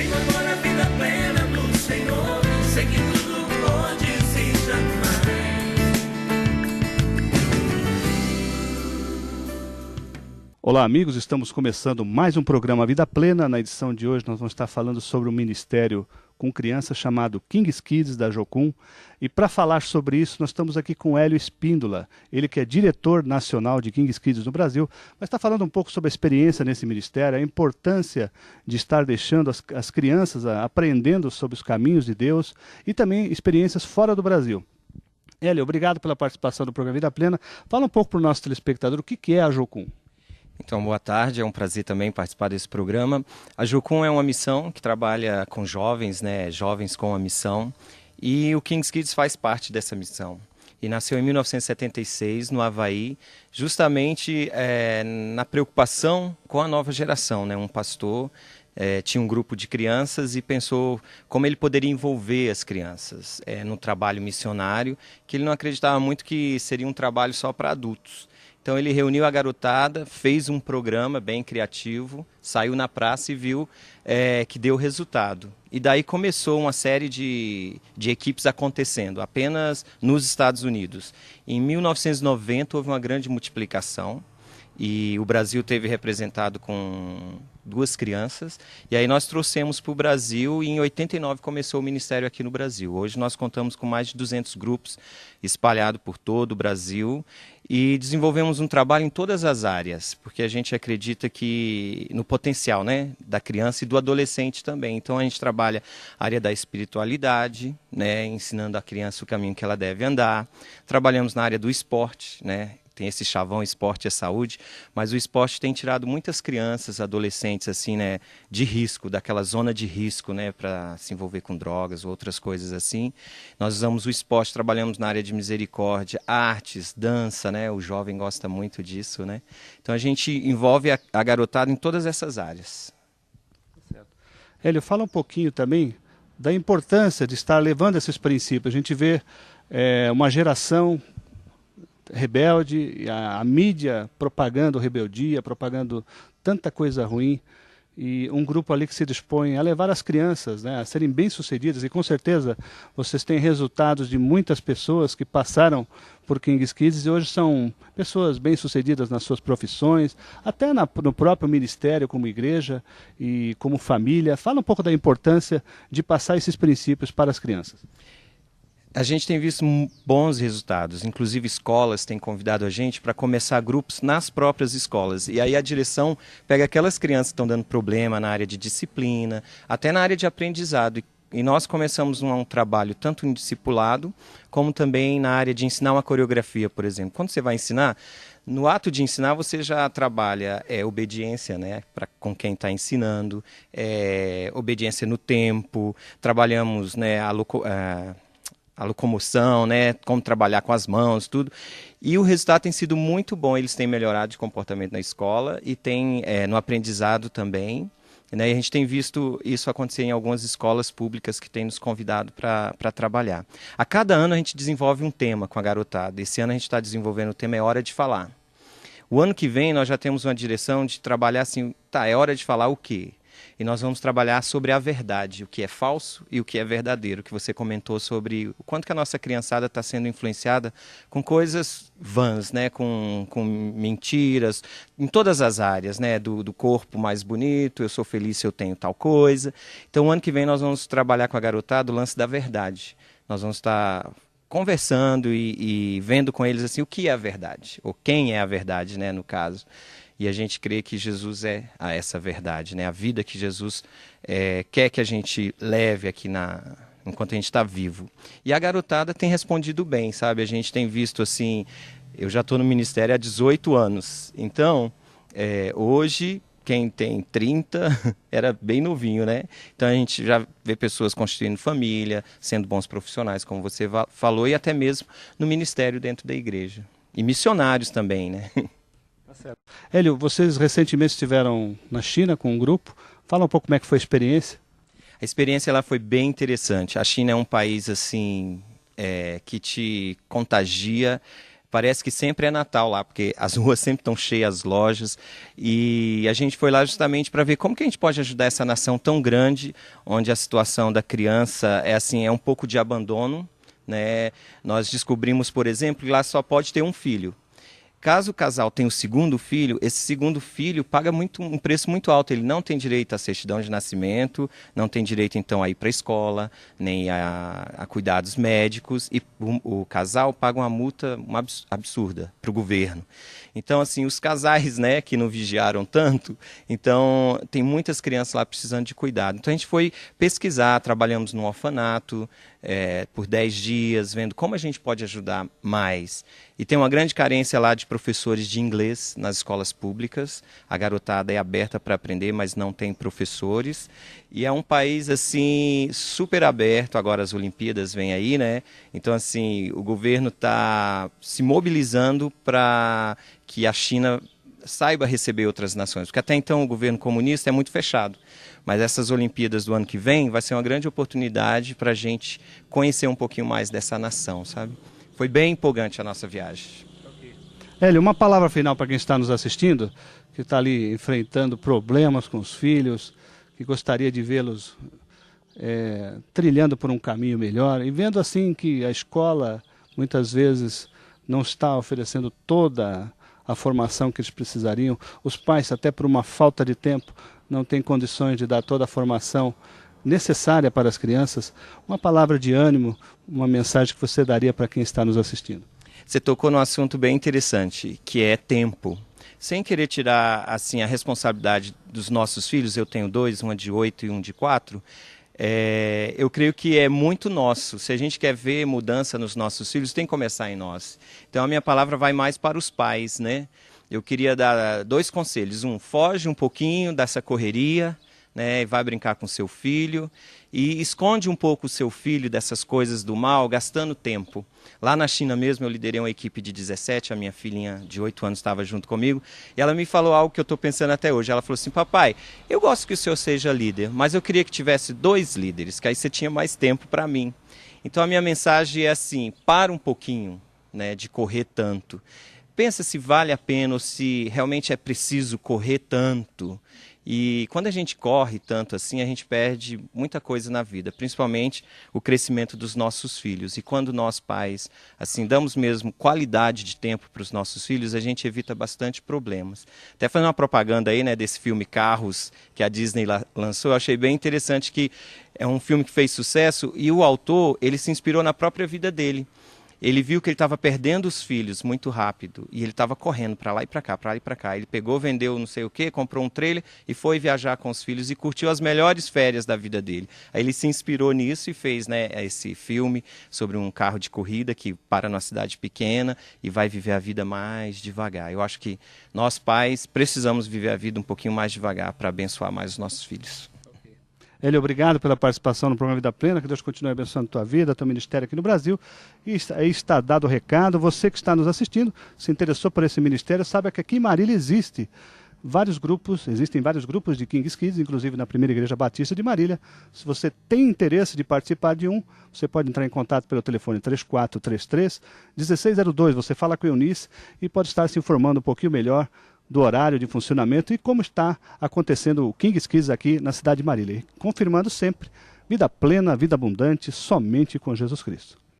Venho agora a vida plena do Senhor. Sei que tudo pode se jamais. Olá, amigos, estamos começando mais um programa Vida Plena. Na edição de hoje nós vamos estar falando sobre um ministério com crianças chamado Kings Kids da Jocum. E para falar sobre isso nós estamos aqui com Hélio Espíndola, ele que é diretor nacional de Kings Kids no Brasil, mas está falando um pouco sobre a experiência nesse ministério, a importância de estar deixando as crianças aprendendo sobre os caminhos de Deus e também experiências fora do Brasil. Hélio, obrigado pela participação no programa Vida Plena. Fala um pouco para o nosso telespectador o que é a Jocum. Então, boa tarde, é um prazer também participar desse programa. A Jocum é uma missão que trabalha com jovens, jovens com a missão, e o Kings Kids faz parte dessa missão. E nasceu em 1976, no Havaí, justamente na preocupação com a nova geração. Um pastor tinha um grupo de crianças e pensou como ele poderia envolver as crianças no trabalho missionário, que ele não acreditava muito que seria um trabalho só para adultos. Então ele reuniu a garotada, fez um programa bem criativo, saiu na praça e viu que deu resultado. E daí começou uma série de equipes acontecendo, apenas nos Estados Unidos. Em 1990 houve uma grande multiplicação e o Brasil teve representado com 2 crianças. E aí nós trouxemos para o Brasil e em 89 começou o ministério aqui no Brasil. Hoje nós contamos com mais de 200 grupos espalhados por todo o Brasil e desenvolvemos um trabalho em todas as áreas, porque a gente acredita que no potencial da criança e do adolescente também. Então a gente trabalha a área da espiritualidade, ensinando a criança o caminho que ela deve andar. Trabalhamos na área do esporte, tem esse chavão esporte é saúde, mas o esporte tem tirado muitas crianças, adolescentes assim, de risco, daquela zona de risco, para se envolver com drogas ou outras coisas assim. Nós usamos o esporte, trabalhamos na área de misericórdia, artes, dança, o jovem gosta muito disso, Então a gente envolve a garotada em todas essas áreas. Certo. Hélio, fala um pouquinho também da importância de estar levando esses princípios. A gente vê uma geração rebelde, a mídia propagando rebeldia, propagando tanta coisa ruim, e um grupo ali que se dispõe a levar as crianças a serem bem-sucedidas, e com certeza vocês têm resultados de muitas pessoas que passaram por Kings Kids e hoje são pessoas bem-sucedidas nas suas profissões, até no próprio ministério como igreja e como família. Fala um pouco da importância de passar esses princípios para as crianças. A gente tem visto bons resultados, inclusive escolas têm convidado a gente para começar grupos nas próprias escolas. E aí a direção pega aquelas crianças que estão dando problema na área de disciplina, até na área de aprendizado. E nós começamos um trabalho tanto em discipulado, como também na área de ensinar uma coreografia, por exemplo. Quando você vai ensinar, no ato de ensinar você já trabalha obediência com quem está ensinando, obediência no tempo, trabalhamos a locomoção, como trabalhar com as mãos, tudo. E o resultado tem sido muito bom. Eles têm melhorado de comportamento na escola e tem no aprendizado também. E a gente tem visto isso acontecer em algumas escolas públicas que têm nos convidado para trabalhar. A cada ano a gente desenvolve um tema com a garotada. Esse ano a gente está desenvolvendo o tema É Hora de Falar. O ano que vem nós já temos uma direção de trabalhar assim, é hora de falar o quê? E nós vamos trabalhar sobre a verdade, o que é falso e o que é verdadeiro, que você comentou sobre o quanto que a nossa criançada está sendo influenciada com coisas vãs, com mentiras, em todas as áreas, do corpo mais bonito, eu sou feliz se eu tenho tal coisa. Então, o ano que vem nós vamos trabalhar com a garotada o lance da verdade. Nós vamos estar conversando e vendo com eles assim, o que é a verdade, ou quem é a verdade, no caso. E a gente crê que Jesus é essa verdade, a vida que Jesus quer que a gente leve aqui enquanto a gente está vivo. E a garotada tem respondido bem, sabe? A gente tem visto assim, eu já estou no ministério há 18 anos, então hoje quem tem 30 era bem novinho, Então a gente já vê pessoas constituindo família, sendo bons profissionais, como você falou, e até mesmo no ministério dentro da igreja. E missionários também, Certo. Hélio, vocês recentemente estiveram na China com um grupo. Fala um pouco como é que foi a experiência. A experiência lá foi bem interessante. A China é um país assim que te contagia. parece que sempre é Natal lá, porque as ruas sempre estão cheias, as lojas, e a gente foi lá justamente para ver como que a gente pode ajudar essa nação tão grande, onde a situação da criança é assim, é um pouco de abandono, né? Nós descobrimos, por exemplo, que lá só pode ter um filho. Caso o casal tenha o segundo filho, esse segundo filho paga um preço muito alto. Ele não tem direito à certidão de nascimento, não tem direito então a ir para a escola, nem a cuidados médicos, e o casal paga uma multa absurda para o governo. Então, assim, os casais, né, que não vigiaram tanto, então tem muitas crianças lá precisando de cuidado. Então a gente foi pesquisar, trabalhamos no orfanato por 10 dias, vendo como a gente pode ajudar mais. E tem uma grande carência lá de professores de inglês nas escolas públicas. A garotada é aberta para aprender, mas não tem professores. E é um país, assim, super aberto. Agora as Olimpíadas vêm aí, né? Então, assim, o governo está se mobilizando para que a China saiba receber outras nações. Porque até então o governo comunista é muito fechado. Mas essas Olimpíadas do ano que vem vai ser uma grande oportunidade para a gente conhecer um pouquinho mais dessa nação, sabe? Foi bem empolgante a nossa viagem. Hélio, uma palavra final para quem está nos assistindo, que está ali enfrentando problemas com os filhos, que gostaria de vê-los trilhando por um caminho melhor, e vendo assim que a escola muitas vezes não está oferecendo toda a formação que eles precisariam, os pais, até por uma falta de tempo, não têm condições de dar toda a formação necessária para as crianças. Uma palavra de ânimo, uma mensagem que você daria para quem está nos assistindo? Você tocou num assunto bem interessante, que é tempo. Sem querer tirar assim a responsabilidade dos nossos filhos, eu tenho 2, uma de 8 e um de 4, eu creio que é muito nosso. Se a gente quer ver mudança nos nossos filhos, tem que começar em nós. Então a minha palavra vai mais para os pais, né? Eu queria dar 2 conselhos. Foge um pouquinho dessa correria, né? Vai brincar com seu filho e esconde um pouco o seu filho dessas coisas do mal, gastando tempo. Lá na China mesmo eu liderei uma equipe de 17, a minha filhinha de 8 anos estava junto comigo, e ela me falou algo que eu estou pensando até hoje. Ela falou assim: papai, eu gosto que o senhor seja líder, mas eu queria que tivesse 2 líderes, que aí você tinha mais tempo para mim. Então a minha mensagem é assim: para um pouquinho, né, de correr tanto. Pensa se vale a pena ou se realmente é preciso correr tanto. E quando a gente corre tanto assim, a gente perde muita coisa na vida, principalmente o crescimento dos nossos filhos. E quando nós pais assim damos mesmo qualidade de tempo para os nossos filhos, a gente evita bastante problemas. Até fazendo uma propaganda aí, né, desse filme Carros que a Disney lançou, eu achei bem interessante que é um filme que fez sucesso e o autor, ele se inspirou na própria vida dele. Ele viu que ele estava perdendo os filhos muito rápido e ele estava correndo para lá e para cá, para lá e para cá. Ele pegou, vendeu não sei o quê, comprou um trailer e foi viajar com os filhos e curtiu as melhores férias da vida dele. Aí ele se inspirou nisso e fez, né, esse filme sobre um carro de corrida que para numa cidade pequena e vai viver a vida mais devagar. Eu acho que nós pais precisamos viver a vida um pouquinho mais devagar para abençoar mais os nossos filhos. Hélio, obrigado pela participação no programa Vida Plena, que Deus continue abençoando a tua vida, teu ministério aqui no Brasil. E aí está dado o recado. Você que está nos assistindo, se interessou por esse ministério, sabe que aqui em Marília existem vários grupos de King's Kids, inclusive na Primeira Igreja Batista de Marília. Se você tem interesse de participar de um, você pode entrar em contato pelo telefone 3433-1602. Você fala com a Eunice e pode estar se informando um pouquinho melhor do horário de funcionamento e como está acontecendo o King's Kids aqui na cidade de Marília. Confirmando sempre, vida plena, vida abundante, somente com Jesus Cristo.